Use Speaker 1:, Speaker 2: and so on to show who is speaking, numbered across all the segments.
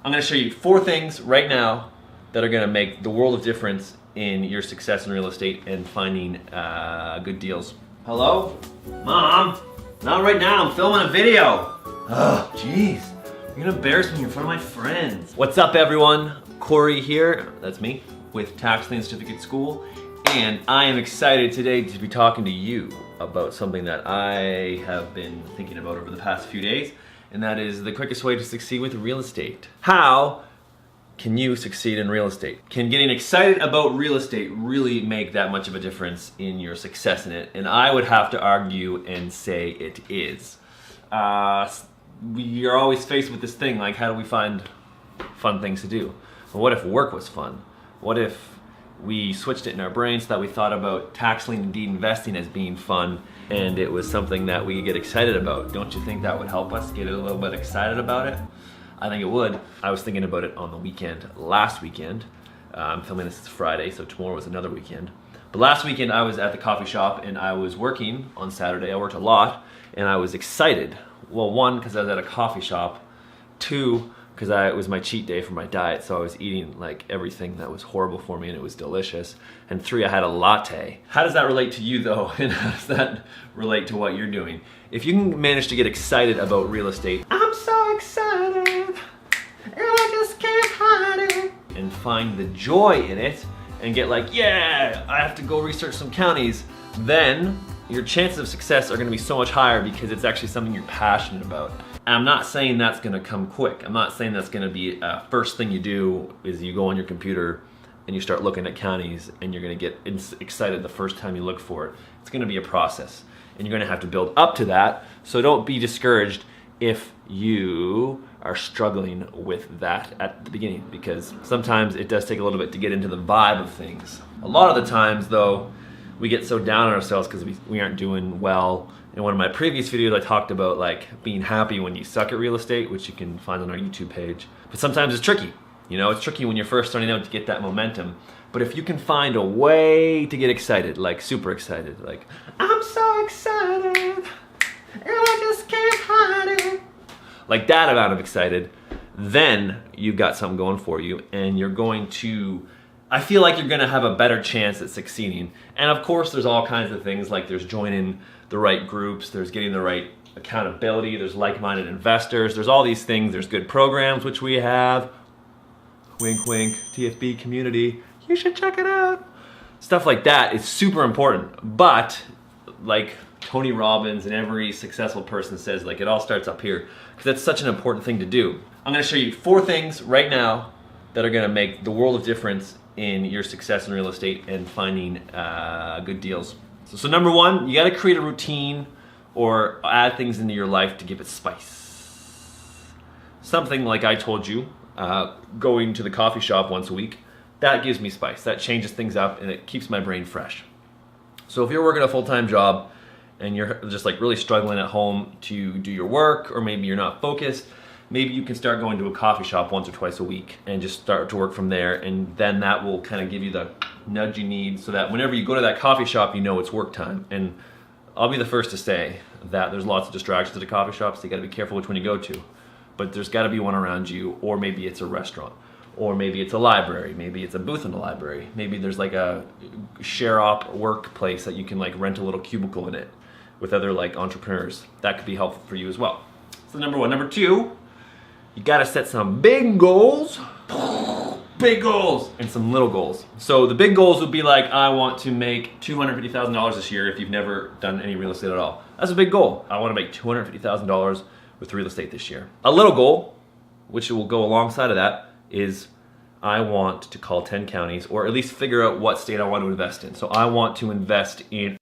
Speaker 1: I'm going to show you 4 things right now that are going to make the world of difference in your success in real estate and finding good deals. Hello? Mom? Not right now, I'm filming a video. Oh, jeez. You're going to embarrass me in front of my friends. What's up, everyone? Corey here, that's me, with Tax Lien School. And I am excited today to be talking to you about something that I have been thinking about over the past few days, and that is the quickest way to succeed with real estate. How can you succeed in real estate? Can getting excited about real estate really make that much of a difference in your success in it? And I would have to argue and say it is. We are always faced with this thing, like, how do we find fun things to do? Well, what if work was fun? What if we switched it in our brains so that we thought about tax lien deed investing as being fun, and it was something that we could get excited about? Don't you think that would help us get a little bit excited about it? I think it would. I was thinking about it on the weekend, last weekend. I'm filming this Friday, so tomorrow was another weekend. But last weekend I was at the coffee shop and I was working on Saturday. I worked a lot and I was excited. Well, 1, because I was at a coffee shop. 2, because it was my cheat day for my diet, so I was eating like everything that was horrible for me and it was delicious. And 3, I had a latte. How does that relate to you though? And how does that relate to what you're doing? If you can manage to get excited about real estate, I'm so excited, and I just can't hide it, and find the joy in it, and get like, yeah, I have to go research some counties, then your chances of success are gonna be so much higher because it's actually something you're passionate about. And I'm not saying that's gonna come quick. I'm not saying that's gonna be first thing you do is you go on your computer and you start looking at counties and you're gonna get excited the first time you look for it. It's gonna be a process and you're gonna have to build up to that. So don't be discouraged if you are struggling with that at the beginning, because sometimes it does take a little bit to get into the vibe of things. A lot of the times though, we get so down on ourselves because we aren't doing well. In one of my previous videos, I talked about like being happy when you suck at real estate, which you can find on our YouTube page. But sometimes it's tricky. You know, it's tricky when you're first starting out to get that momentum. But if you can find a way to get excited, like super excited, like, I'm so excited, and I just can't hide it, like that amount of excited, then you've got something going for you, and you're going to, I feel like you're gonna have a better chance at succeeding. And of course, there's all kinds of things, like there's joining the right groups, there's getting the right accountability, there's like-minded investors, there's all these things, there's good programs, which we have. Wink, wink, TFB community, you should check it out. Stuff like that is super important, but like Tony Robbins and every successful person says, like, it all starts up here, because that's such an important thing to do. I'm gonna show you 4 things right now that are gonna make the world of difference in your success in real estate and finding good deals. So number 1, you gotta create a routine or add things into your life to give it spice. Something like I told you, going to the coffee shop once a week, that gives me spice. That changes things up and it keeps my brain fresh. So if you're working a full-time job and you're just like really struggling at home to do your work, or maybe you're not focused, maybe you can start going to a coffee shop once or twice a week and just start to work from there, and then that will kind of give you the nudge you need so that whenever you go to that coffee shop, you know it's work time. And I'll be the first to say that there's lots of distractions at a coffee shop, so you gotta be careful which one you go to. But there's gotta be one around you, or maybe it's a restaurant, or maybe it's a library, maybe it's a booth in the library, maybe there's like a share-op workplace that you can like rent a little cubicle in it with other like entrepreneurs. That could be helpful for you as well. So number 1. Number 2, you gotta set some big goals, big goals, and some little goals. So the big goals would be like, I want to make $250,000 this year if you've never done any real estate at all. That's a big goal. I wanna make $250,000 with real estate this year. A little goal, which will go alongside of that, is I want to call 10 counties, or at least figure out what state I want to invest in. So I want to invest in,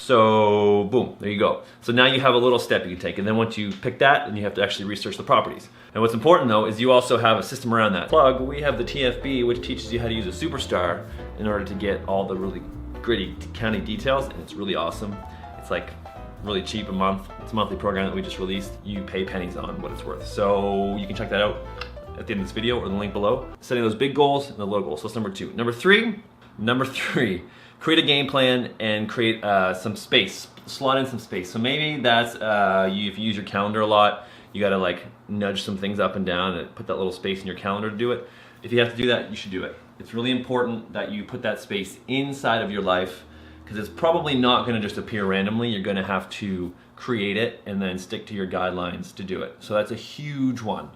Speaker 1: so boom, there you go. So now you have a little step you can take, and then once you pick that, then you have to actually research the properties. And what's important though is you also have a system around that. Plug, we have the TFB, which teaches you how to use a superstar in order to get all the really gritty county details, and it's really awesome. It's like really cheap a month. It's a monthly program that we just released. You pay pennies on what it's worth. So you can check that out at the end of this video or the link below. Setting those big goals and the little goals. So that's number 2. Number three, create a game plan and create some space. Slot in some space. So maybe that's, if you use your calendar a lot, You gotta like nudge some things up and down and put that little space in your calendar to do it. If you have to do that, you should do it. It's really important that you put that space inside of your life, because it's probably not gonna just appear randomly. You're gonna have to create it and then stick to your guidelines to do it. So that's a huge one.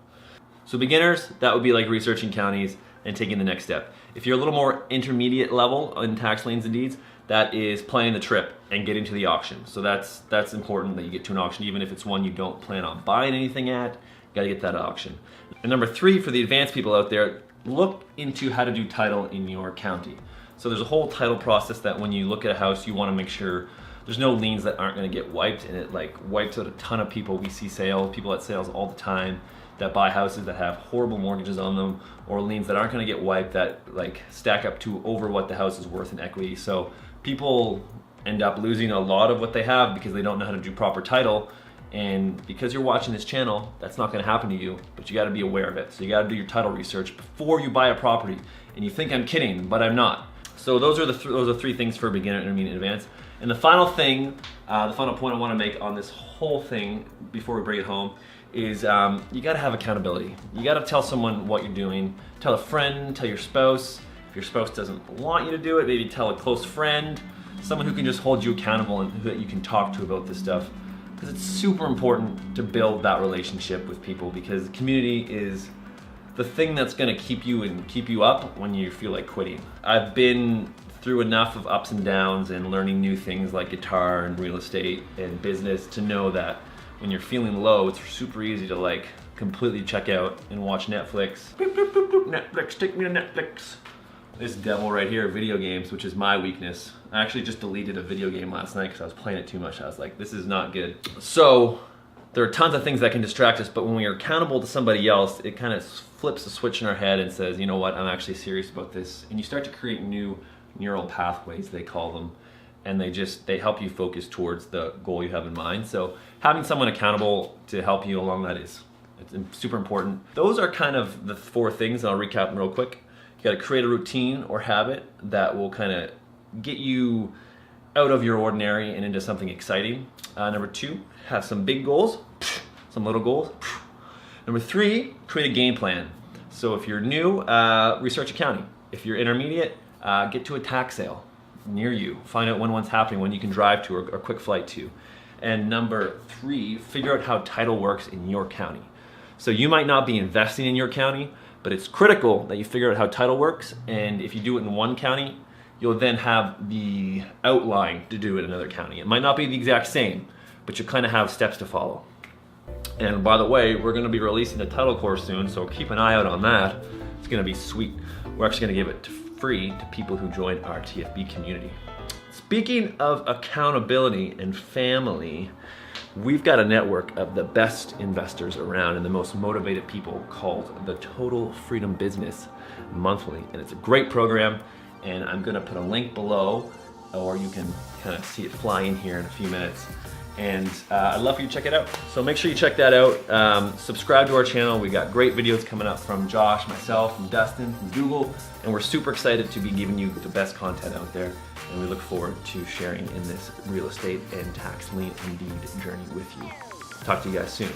Speaker 1: So beginners, that would be like researching counties and taking the next step. If you're a little more intermediate level in tax liens and deeds, that is planning the trip and getting to the auction. So that's important that you get to an auction, even if it's one you don't plan on buying anything at, you gotta get that auction. And number 3, for the advanced people out there, look into how to do title in your county. So there's a whole title process that when you look at a house, you wanna make sure there's no liens that aren't gonna get wiped, and it like wipes out a ton of people. We see people at sales all the time that buy houses that have horrible mortgages on them, or liens that aren't gonna get wiped that like stack up to over what the house is worth in equity. So people end up losing a lot of what they have because they don't know how to do proper title. And because you're watching this channel, that's not gonna happen to you, but you gotta be aware of it. So you gotta do your title research before you buy a property. And you think I'm kidding, but I'm not. So those are the 3 things for beginner, intermediate, and advanced. And the final thing, the final point I wanna make on this whole thing before we bring it home is you gotta have accountability. You gotta tell someone what you're doing. Tell a friend, tell your spouse. If your spouse doesn't want you to do it, maybe tell a close friend, someone who can just hold you accountable and who you can talk to about this stuff. Because it's super important to build that relationship with people, because community is the thing that's gonna keep you up when you feel like quitting. I've been through enough of ups and downs and learning new things like guitar and real estate and business to know that when you're feeling low, it's super easy to like completely check out and watch Netflix. Boop, boop, boop, boop. Netflix, take me to Netflix. This devil right here, video games, which is my weakness. I actually just deleted a video game last night because I was playing it too much. I was like, this is not good. So there are tons of things that can distract us, but when we are accountable to somebody else, it kind of flips a switch in our head and says, you know what, I'm actually serious about this. And you start to create new neural pathways, they call them, and they help you focus towards the goal you have in mind. So having someone accountable to help you along that it's super important. Those are kind of the 4 things, and I'll recap them real quick. You gotta create a routine or habit that will kind of get you out of your ordinary and into something exciting. Number 2, have some big goals, some little goals. Number 3, create a game plan. So if you're new, research a county. If you're intermediate, get to a tax sale near you. Find out when one's happening, when you can drive to or quick flight to. And number 3, figure out how title works in your county. So you might not be investing in your county, but it's critical that you figure out how title works. And if you do it in one county, you'll then have the outline to do it in another county. It might not be the exact same, but you kind of have steps to follow. And by the way, we're gonna be releasing a title course soon, so keep an eye out on that. It's gonna be sweet. We're actually gonna give it free to people who join our TFB community. Speaking of accountability and family, we've got a network of the best investors around and the most motivated people called the Total Freedom Business Monthly. And it's a great program, and I'm gonna put a link below, or you can kind of see it fly in here in a few minutes. And I'd love for you to check it out. So make sure you check that out. Subscribe to our channel. We got great videos coming up from Josh, myself, from Dustin, from Google, and we're super excited to be giving you the best content out there. And we look forward to sharing in this real estate and tax lien and deed journey with you. Talk to you guys soon.